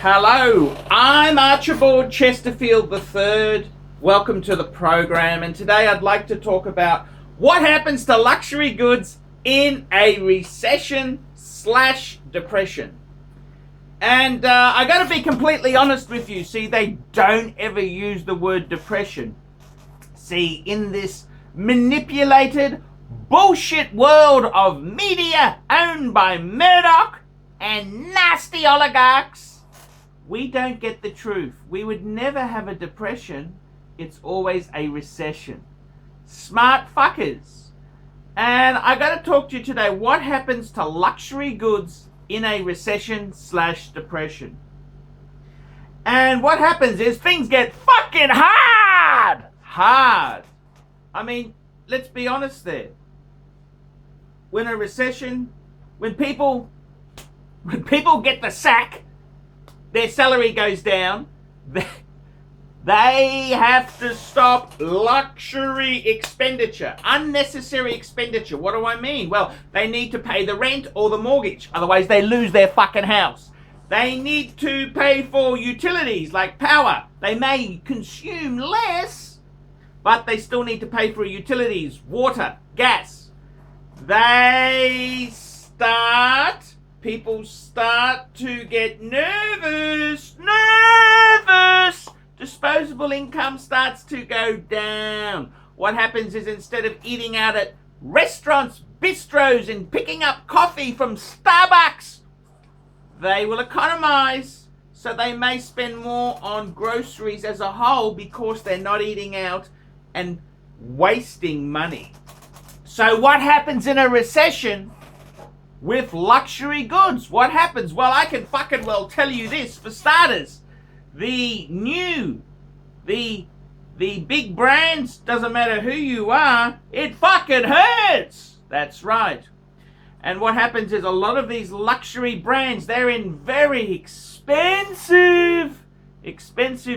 Hello, I'm Archibald Chesterfield III. Welcome to the program, and today I'd like to talk about what happens to luxury goods in a recession/depression. And I gotta be completely honest with you. See, they don't ever use the word depression. See, in this manipulated bullshit world of media owned by Murdoch and nasty oligarchs, we don't get the truth. We would never have a depression. It's always a recession. Smart fuckers. And I got to talk to you today. What happens to luxury goods in a recession/depression? And what happens is things get fucking hard. Hard. I mean, let's be honest there. When a recession, when people get the sack, their salary goes down, they have to stop luxury expenditure, unnecessary expenditure. What do I mean? Well, they need to pay the rent or the mortgage, otherwise they lose their fucking house. They need to pay for utilities like power. They may consume less, but they still need to pay for utilities, water, gas. People start to get nervous. Disposable income starts to go down. What happens is instead of eating out at restaurants, bistros, and picking up coffee from Starbucks, they will economize. So they may spend more on groceries as a whole because they're not eating out and wasting money. So what happens in a recession with luxury goods? What happens? Well, I can fucking well tell you this. For starters, the big brands, doesn't matter who you are, it fucking hurts. That's right. And what happens is a lot of these luxury brands, they're in very expensive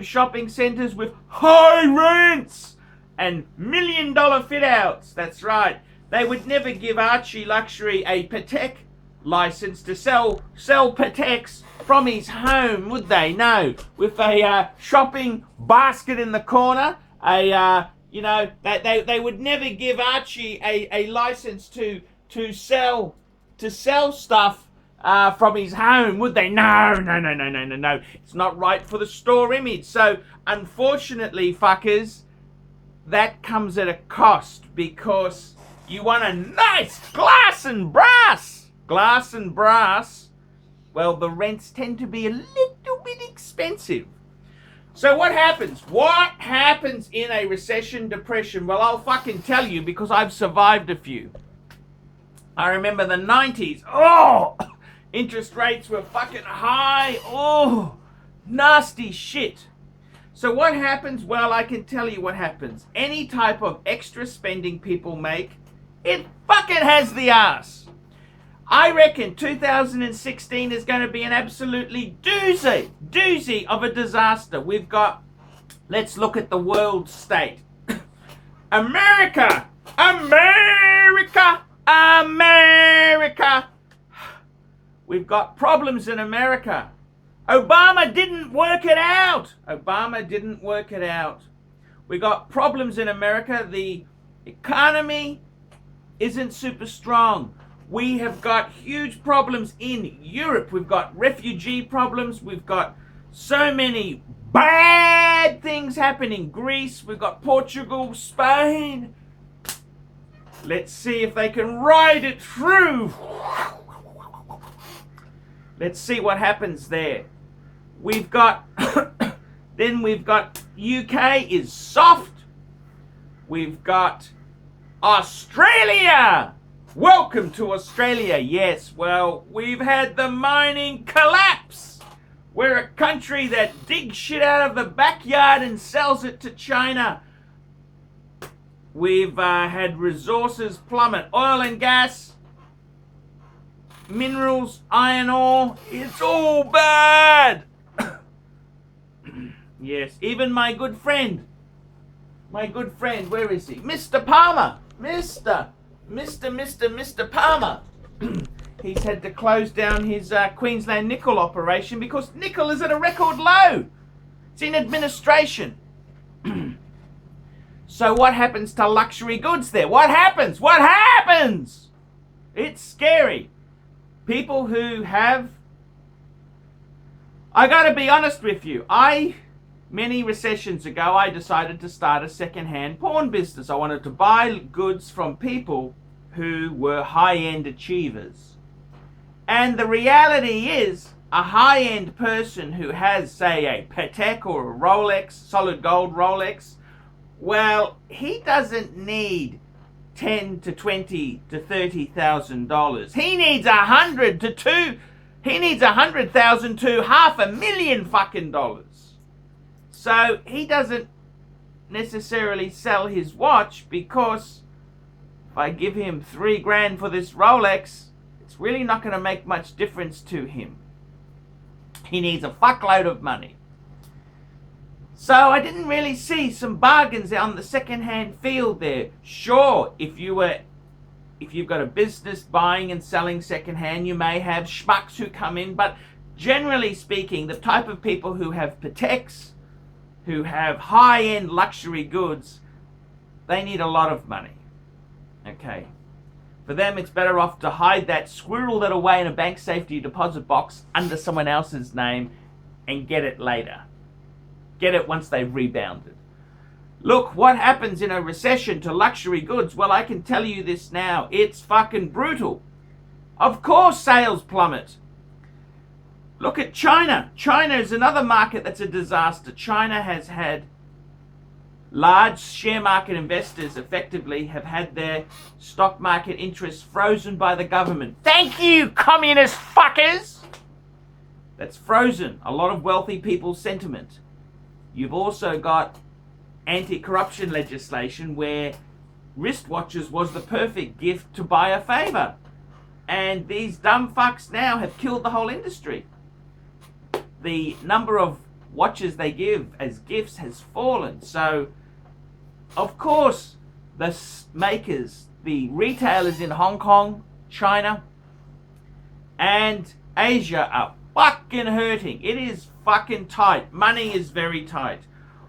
shopping centers with high rents and $1 million fit outs. That's right. They would never give ArchieLuxury a Patek license to sell Pateks from his home, would they? No. With a shopping basket in the corner, they would never give Archie a license to sell stuff from his home, would they? No. It's not right for the store image. So, unfortunately, fuckers, that comes at a cost, because you want a nice glass and brass. Well, the rents tend to be a little bit expensive. So what happens? What happens in a recession, depression? Well, I'll fucking tell you, because I've survived a few. I remember the 90s. Oh, interest rates were fucking high. Oh, nasty shit. So what happens? Well, I can tell you what happens. Any type of extra spending people make, it fucking has the ass. I reckon 2016 is going to be an absolutely doozy of a disaster. We've got, let's look at the world state. America. We've got problems in America. Obama didn't work it out. We got problems in America. The economy isn't super strong. We have got huge problems in Europe. We've got refugee problems. We've got so many bad things happening. Greece, we've got Portugal, Spain. Let's see if they can ride it through. Let's see what happens there. We've got, then we've got UK is soft. We've got Australia. Welcome to Australia. Yes, well, we've had the mining collapse. We're a country that digs shit out of the backyard and sells it to China. We've had resources plummet. Oil and gas, minerals, iron ore, it's all bad. Yes, even my good friend, where is he? Mr. Palmer. Mr. Palmer. he's had to close down his Queensland nickel operation because nickel is at a record low. It's in administration. So what happens to luxury goods there? What happens? What happens? It's scary. People who have... I gotta be honest with you. Many recessions ago, I decided to start a second-hand pawn business. I wanted to buy goods from people who were high-end achievers. And the reality is, a high-end person who has, say, a Patek or a Rolex, solid gold Rolex, well, he doesn't need $10,000 to $20,000 to $30,000. He needs $100,000 to $100,000 to $500,000 fucking dollars. So he doesn't necessarily sell his watch because if I give him $3,000 for this Rolex, it's really not going to make much difference to him. He needs a fuckload of money. So I didn't really see some bargains on the second-hand field there. Sure, if you've got a business buying and selling second-hand, you may have schmucks who come in, but generally speaking, the type of people who have Pateks, who have high-end luxury goods, they need a lot of money. Okay. For them, it's better off to hide that, squirrel that away in a bank safety deposit box under someone else's name and get it later. Get it once they've rebounded. Look, what happens in a recession to luxury goods? Well, I can tell you this now. It's fucking brutal. Of course sales plummet. Look at China. China is another market that's a disaster. China has had large share market investors effectively have had their stock market interests frozen by the government. Thank you, communist fuckers! That's frozen a lot of wealthy people's sentiment. You've also got anti-corruption legislation where wristwatches was the perfect gift to buy a favor. And these dumb fucks now have killed the whole industry. The number of watches they give as gifts has fallen. So, of course, the makers, the retailers in Hong Kong, China, and Asia are fucking hurting. It is fucking tight. Money is very tight.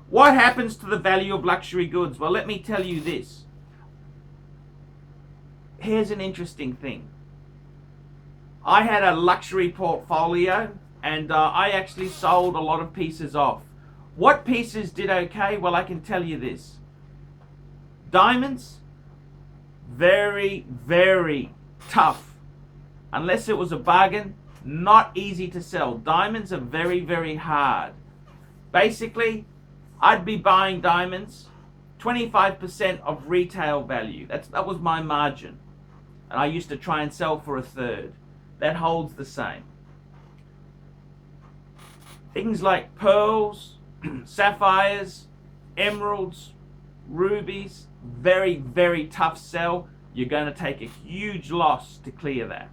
What happens to the value of luxury goods? Well, let me tell you this. Here's an interesting thing. I had a luxury portfolio and I actually sold a lot of pieces off. What pieces did okay? Well, I can tell you this. Diamonds, very, very tough. Unless it was a bargain, not easy to sell. Diamonds are very, very hard. Basically, I'd be buying diamonds 25% of retail value. That was my margin. And I used to try and sell for a third. That holds the same. Things like pearls, sapphires, emeralds, rubies, very, very tough sell. You're going to take a huge loss to clear that.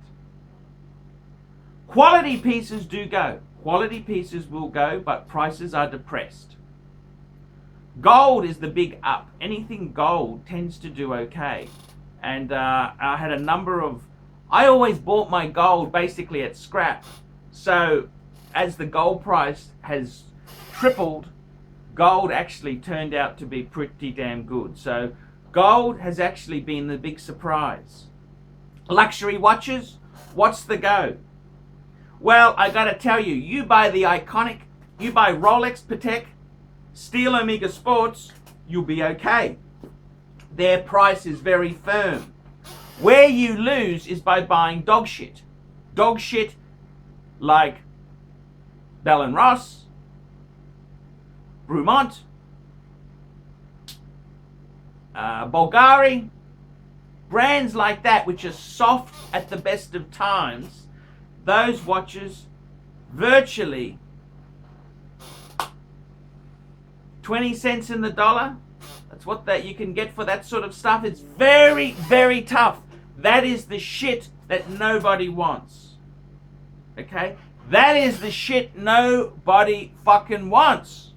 Quality pieces do go. Quality pieces will go, but prices are depressed. Gold is the big up. Anything gold tends to do okay. And I had a number of... I always bought my gold basically at scrap. So as the gold price has tripled, gold actually turned out to be pretty damn good. So gold has actually been the big surprise. Luxury watches, what's the go? Well, I gotta tell you, you buy the iconic, you buy Rolex, Patek, Steel Omega Sports, you'll be okay. Their price is very firm. Where you lose is by buying dog shit. Dog shit like Bell & Ross, Brumont, Bulgari, brands like that which are soft at the best of times. Those watches virtually 20 cents in the dollar. That's what that you can get for that sort of stuff. It's very, very tough. That is the shit that nobody wants. Okay? That is the shit nobody fucking wants.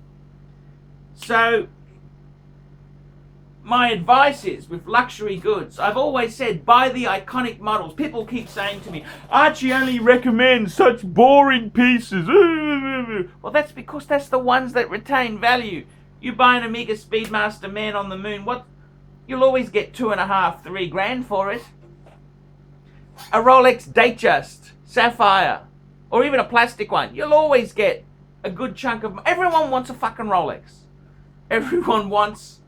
So my advice is with luxury goods, I've always said buy the iconic models. People keep saying to me, Archie only recommends such boring pieces. Well, that's because that's the ones that retain value. You buy an Omega Speedmaster Man on the Moon, what? You'll always get $2.5, $3 for it. A Rolex Datejust Sapphire, or even a plastic one, you'll always get a good chunk of. Everyone wants a fucking Rolex. Everyone wants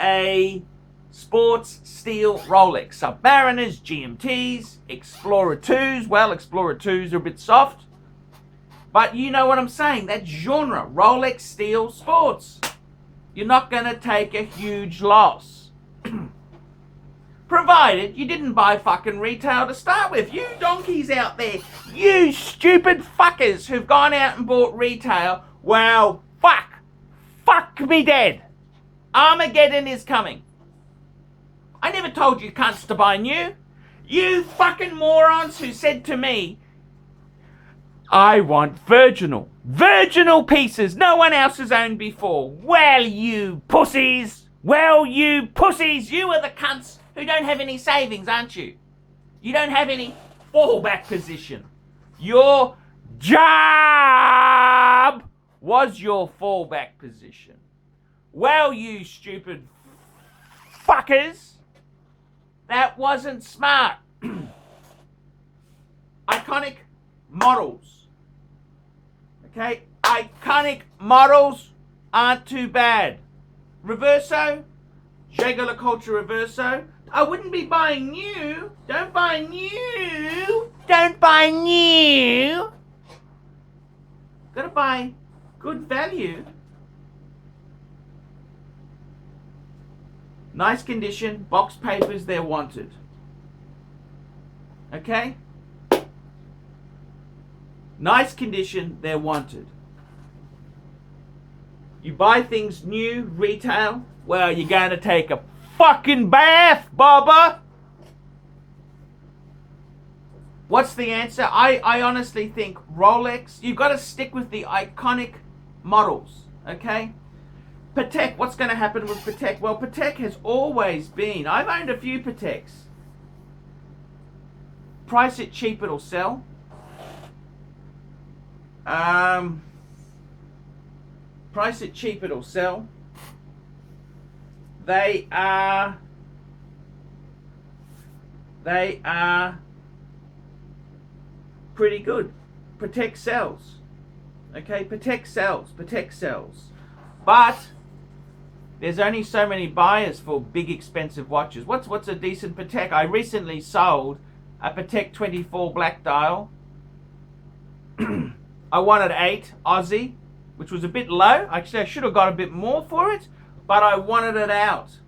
a sports steel Rolex. Submariners, GMTs, Explorer 2s. Well, Explorer 2s are a bit soft, but you know what I'm saying. That genre, Rolex steel sports. You're not going to take a huge loss. Provided you didn't buy fucking retail to start with. You donkeys out there, you stupid fuckers who've gone out and bought retail, well, fuck me dead. Armageddon is coming. I never told you cunts to buy new. You fucking morons who said to me, I want virginal pieces no one else has owned before. Well, you pussies. You are the cunts who don't have any savings, aren't you? You don't have any fallback position. Your job was your fallback position. Well, you stupid fuckers, that wasn't smart. Iconic models. Okay? Iconic models aren't too bad. Reverso, ArchieLuxury Reverso. I wouldn't be buying new. Don't buy new. Gotta buy good value. Nice condition, box papers, they're wanted. Okay? Nice condition, they're wanted. You buy things new, retail, well, you're going to take a fucking bath, Baba. What's the answer? I honestly think Rolex, you've got to stick with the iconic models, okay? Patek, what's going to happen with Patek? Well, Patek has always been, I've owned a few Pateks. Price it cheap, it'll sell. Price it cheap, it'll sell. They are pretty good. Patek sells. Okay, Patek sells. But there's only so many buyers for big expensive watches. What's a decent Patek? I recently sold a Patek 24 black dial. I wanted 8 Aussie, which was a bit low. Actually, I should have got a bit more for it, but I wanted it out.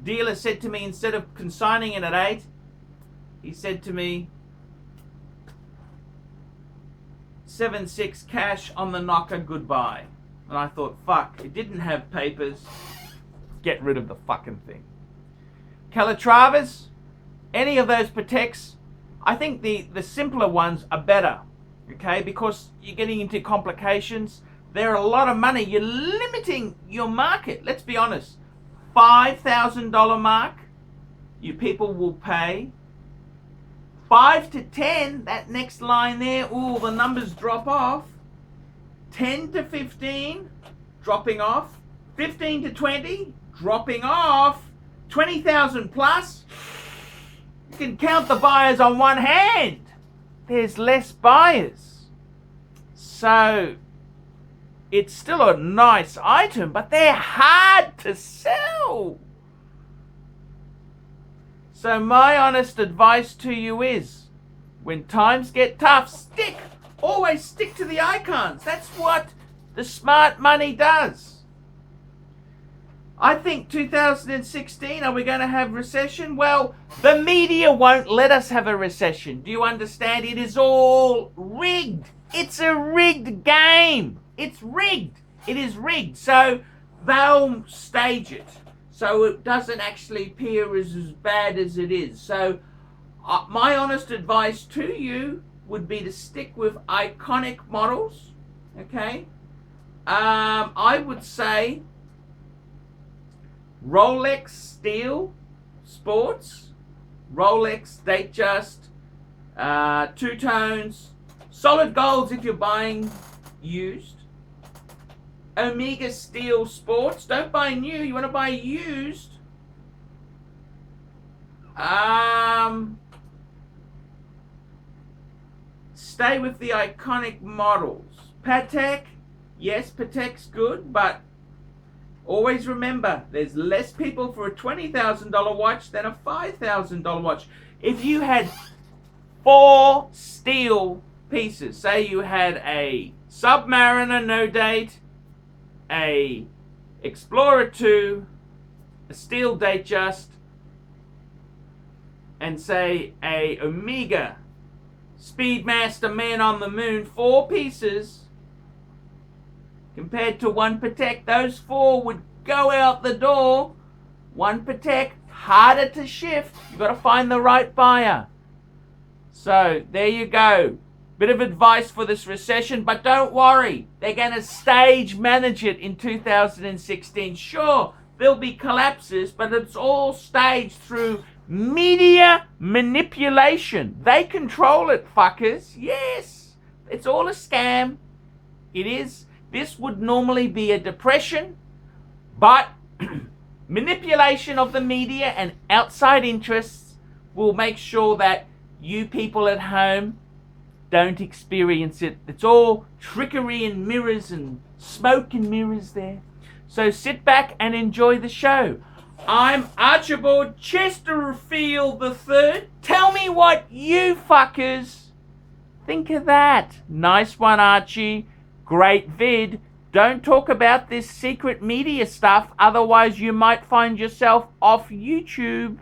Dealer said to me, instead of consigning it at 8, he said to me, 7.6 cash on the knocker, goodbye. And I thought, fuck, it didn't have papers. Get rid of the fucking thing. Calatravas, any of those Pateks, I think the simpler ones are better, okay, because you're getting into complications. They're a lot of money. You're limiting your market. Let's be honest. $5,000 mark, you people will pay. 5 to 10, that next line there, ooh, the numbers drop off. 10 to 15, dropping off. 15 to 20, dropping off. 20,000 plus, you can count the buyers on one hand. There's less buyers. So it's still a nice item, but they're hard to sell. So my honest advice to you is, when times get tough, always stick to the icons. That's what the smart money does. I think 2016, are we going to have recession? Well, the media won't let us have a recession. Do you understand? It is all rigged. It's a rigged game. It's rigged. It is rigged. So they'll stage it so it doesn't actually appear as bad as it is. So my honest advice to you would be to stick with iconic models. Okay? I would say Rolex Steel Sports, Rolex Datejust, two tones, solid golds if you're buying used. Omega Steel Sports, don't buy new, you want to buy used. Stay with the iconic models. Patek, yes, Patek's good, but always remember, there's less people for a $20,000 watch than a $5,000 watch. If you had 4 steel pieces, say you had a Submariner no date, a Explorer 2, a steel Datejust, and say a Omega Speedmaster Man on the Moon, 4 pieces, compared to one Patek, those 4 would go out the door. One Patek, harder to shift. You've got to find the right buyer. So there you go. Bit of advice for this recession, but don't worry. They're going to stage manage it in 2016. Sure, there'll be collapses, but it's all staged through media manipulation. They control it, fuckers. Yes, it's all a scam. It is. This would normally be a depression, but manipulation of the media and outside interests will make sure that you people at home don't experience it. It's all trickery and mirrors and smoke and mirrors there. So sit back and enjoy the show. I'm Archibald Chesterfield III. Tell me what you fuckers think of that. Nice one, Archie. Great vid. Don't talk about this secret media stuff, otherwise you might find yourself off YouTube.